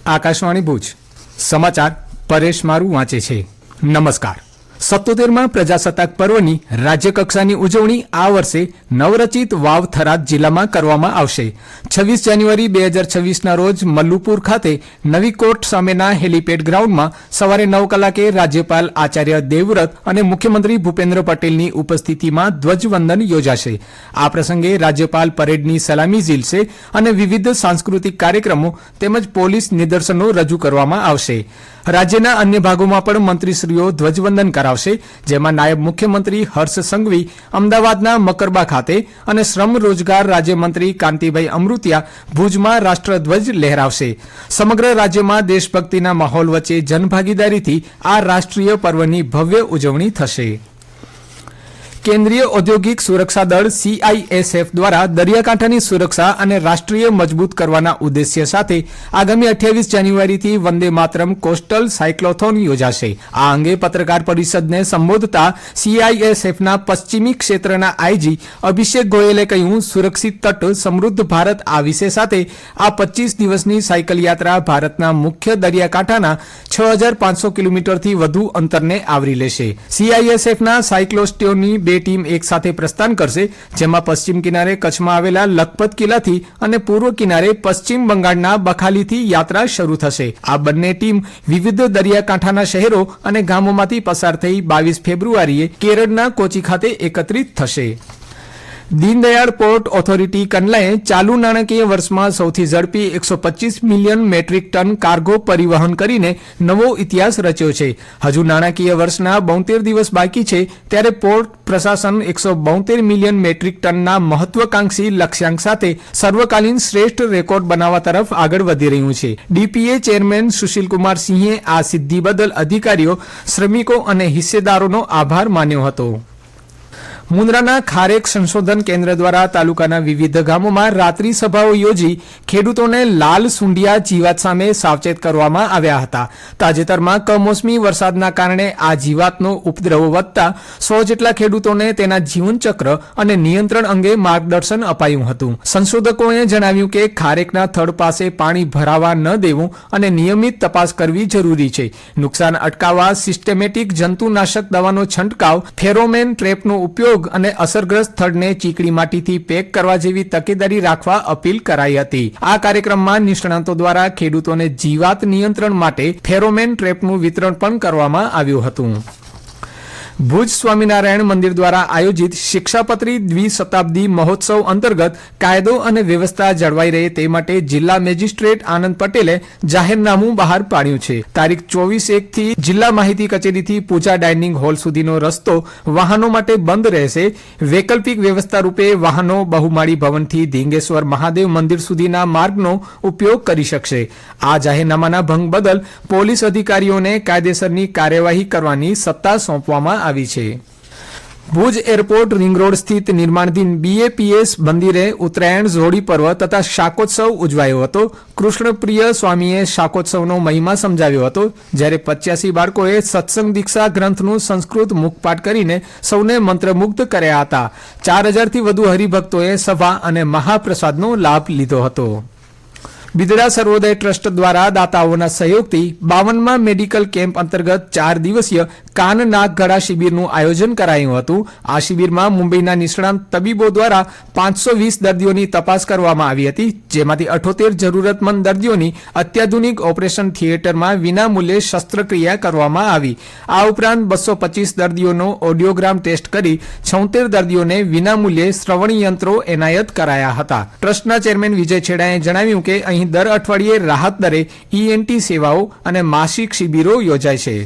આકાશવાણી ભુજ સમાચાર પરેશ મારું વાંચે છે. નમસ્કાર. 77માં પ્રજાસત્તાક પર્વની રાજ્યકક્ષાની ઉજવણી આ વર્ષે નવરચિત વાવ થરાદ જિલ્લામાં કરવામાં આવશે. 26 જાન્યુઆરી 2026ના રોજ મલ્લુપુર ખાતે નવી કોર્ટ સામેના હેલીપેડ ગ્રાઉન્ડમાં સવારે 9 કલાકે રાજ્યપાલ આચાર્ય દેવવ્રત અને મુખ્યમંત્રી ભૂપેન્દ્ર પટેલની ઉપસ્થિતિમાં ધ્વજવંદન યોજાશે. આ પ્રસંગે રાજ્યપાલ પરેડની સલામી ઝીલશે અને વિવિધ સાંસ્કૃતિક કાર્યક્રમો તેમજ પોલીસ નિદર્શનો રજૂ કરવામાં આવશે. રાજ્યના અન્ય ભાગોમાં પણ મંત્રીશ્રીઓ ધ્વજવંદન કરાવશે, જેમાં નાયબ મુખ્યમંત્રી હર્ષ સંઘવી અમદાવાદના મકરબા ખાતે અને શ્રમ રોજગાર રાજ્યમંત્રી કાંતિભાઈ અમૃતિયા ભુજમાં રાષ્ટ્રધ્વજ લહેરાવશે. સમગ્ર રાજ્યમાં દેશભક્તિના માહોલ વચ્ચે જનભાગીદારીથી આ રાષ્ટ્રીય પર્વની ભવ્ય ઉજવણી થશે. કેન્દ્રીય ઔદ્યોગિક સુરક્ષા દળ CISF દ્વારા દરિયાકાંઠાની સુરક્ષા અને રાષ્ટ્રીય મજબૂત કરવાના ઉદ્દેશ્ય સાથે આગામી 28 જાન્યુઆરીથી વંદે માતરમ કોસ્ટલ સાયક્લોથોન યોજાશે. આ અંગે પત્રકાર પરિષદને સંબોધતા CISFના પશ્ચિમી ક્ષેત્રના IG અભિષેક ગોયલે કહ્યું, સુરક્ષિત તટ સમૃદ્ધ ભારત આ વિષય સાથે આ 25 દિવસની સાયકલ યાત્રા ભારતના મુખ્ય દરિયાકાંઠાના 6500 કિલોમીટરથી વધુ અંતરને આવરી લેશે. CISFના સાયક્લોસ્ટોની બે ટીમ એક સાથે પ્રસ્થાન કરશે, જેમાં પશ્ચિમ કિનારે કચ્છમાં આવેલા લખપત કિલ્લાથી અને પૂર્વ કિનારે પશ્ચિમ બંગાળના બખાલીથી યાત્રા શરૂ થશે. આ બંને ટીમ વિવિધ દરિયાકાંઠાના શહેરો અને ગામોમાંથી પસાર થઈ 22 ફેબ્રુઆરીએ કેરળના કોચી ખાતે એકત્રિત થશે. દીનદયાળ પોર્ટ ઓથોરિટી કંડલાએ ચાલુ નાણાકીય વર્ષમાં સૌથી ઝડપી 125 મિલિયન મેટ્રિક ટન કાર્ગો પરિવહન કરીને નવો ઇતિહાસ રચ્યો છે. હજુ નાણાકીય વર્ષના 72 દિવસ બાકી છે, ત્યારે પોર્ટ પ્રશાસન 172 મિલિયન મેટ્રિક ટનના મહત્વાકાંક્ષી લક્ષ્યાંક સાથે સર્વકાલીન શ્રેષ્ઠ રેકોર્ડ બનાવવા તરફ આગળ વધી રહ્યું છે. DPA ચેરમેન સુશીલકુમાર સિંહે આ સિદ્ધિ બદલ અધિકારીઓ, શ્રમિકો અને હિસ્સેદારોનો આભાર માન્યો હતો. મુન્દ્રાના ખારેક સંશોધન કેન્દ્ર દ્વારા તાલુકાના વિવિધ ગામોમાં રાત્રિ સભાઓ યોજી ખેડૂતોને લાલ સુંઢિયા જીવાત સામે સાવચેત કરવામાં આવ્યા હતા. તાજેતરમાં કમોસમી વરસાદના કારણે આ જીવાતનો ઉપદ્રવ વધતા 100 જેટલા ખેડૂતોને તેના જીવનચક્ર અને નિયંત્રણ અંગે માર્ગદર્શન અપાયું હતું. સંશોધકોએ જણાવ્યું કે ખારેકના થડ પાસે પાણી ભરાવા ન દેવું અને નિયમિત તપાસ કરવી જરૂરી છે. નુકસાન અટકાવવા સિસ્ટેમેટિક જંતુનાશક દવાનો છંટકાવ, ફેરોમેન ટ્રેપનો ઉપયોગ અને અસરગ્રસ્ત થડને ચીકણી માટીથી પેક કરવા જેવી તકેદારી રાખવા અપીલ કરાઈ હતી. આ કાર્યક્રમમાં નિષ્ણાતો દ્વારા ખેડૂતોને જીવાત નિયંત્રણ માટે ફેરોમેન ટ્રેપનું વિતરણ પણ કરવામાં આવ્યું હતું. ભુજ સ્વામિનારાયણ મંદિર દ્વારા આયોજિત શિક્ષાપત્રી દ્વિશતાબ્દી મહોત્સવ અંતર્ગત કાયદો અને વ્યવસ્થા જળવાઈ રહે તે માટે જિલ્લા મેજિસ્ટ્રેટ આનંદ પટેલે જાહેરનામું બહાર પાડ્યું છે. તારીખ 24/1 થી જિલ્લા માહિતી કચેરીથી પૂજા ડાઇનિંગ હોલ સુધીનો રસ્તો વાહનો માટે બંધ રહેશે. વૈકલ્પિક વ્યવસ્થા રૂપે વાહનો બહુમાળી ભવનથી ધીંગેશ્વર મહાદેવ મંદિર સુધીના માર્ગનો ઉપયોગ કરી શકશે. આ જાહેરનામાના ભંગ બદલ પોલીસ અધિકારીઓને કાયદેસરની કાર્યવાહી કરવાની સત્તા સોંપવામાં આવી છે. ભુજ એરપોર્ટ રિંગ રોડ સ્થિત નિર્માણાધીન BAPS મંદિરે ઉત્તરાયણ, જોડી પર્વ તથા શાકોત્સવ ઉજવાયો હતો. કૃષ્ણપ્રિય સ્વામીએ શાકોત્સવનો મહિમા સમજાવ્યો હતો, જ્યારે 85 બાળકોએ સત્સંગ દીક્ષા ગ્રંથનું સંસ્કૃત મુખપાઠ કરીને સૌને મંત્રમુગ્ધ કર્યા હતા. 4000થી વધુ હરિભક્તોએ સભા અને મહાપ્રસાદનો લાભ લીધો હતો. બિદડા સર્વોદય ટ્રસ્ટ દ્વારા દાતાઓના સહયોગથી 52મા મેડિકલ કેમ્પ અંતર્ગત 4 દિવસીય કાન નાક ગળા શિબિરનું આયોજન કરાયું હતું. આ શિબિરમાં મુંબઈના નિષ્ણાંત તબીબો દ્વારા 520 દર્દીઓની તપાસ કરવામાં આવી હતી, જેમાંથી 78 જરૂરતમંદ દર્દીઓની અત્યાધુનિક ઓપરેશન થિયેટરમાં વિનામૂલ્યે શસ્ત્રક્રિયા કરવામાં આવી. આ ઉપરાંત 225 દર્દીઓનો ઓડિયોગ્રામ ટેસ્ટ કરી 76 દર્દીઓને વિનામૂલ્યે શ્રવણ યંત્રો એનાયત કરાયા હતા. ટ્રસ્ટના ચેરમેન વિજય છેડાએ જણાવ્યું કે અહીં દર અઠવાડિયે રાહત દરે ENT સેવાઓ અને માસિક શિબિરો યોજાય છે.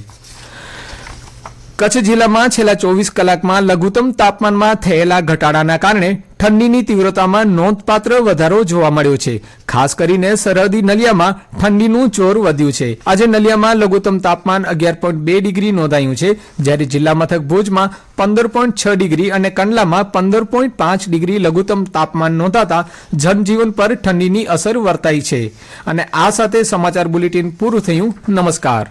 કચ્છ જિલ્લામાં છેલ્લા 24 કલાકમાં લઘુત્તમ તાપમાનમાં થયેલા ઘટાડાના કારણે ઠંડીની તીવ્રતામાં નોંધપાત્ર વધારો જોવા મળ્યો છે. ખાસ કરીને સરહદી નલિયામાં ઠંડીનું જોર વધ્યું છે. આજે નલિયામાં લઘુત્તમ તાપમાન 11.2 ડિગ્રી નોંધાયું છે, જ્યારે જિલ્લા મથક ભુજમાં 15.6 ડિગ્રી અને કંડલામાં 15.5 ડિગ્રી લઘુત્તમ તાપમાન નોંધાતા જનજીવન પર ઠંડીની અસર વર્તાઈ છે. અને આ સાથે સમાચાર બુલેટિન પૂરું થયું. નમસ્કાર.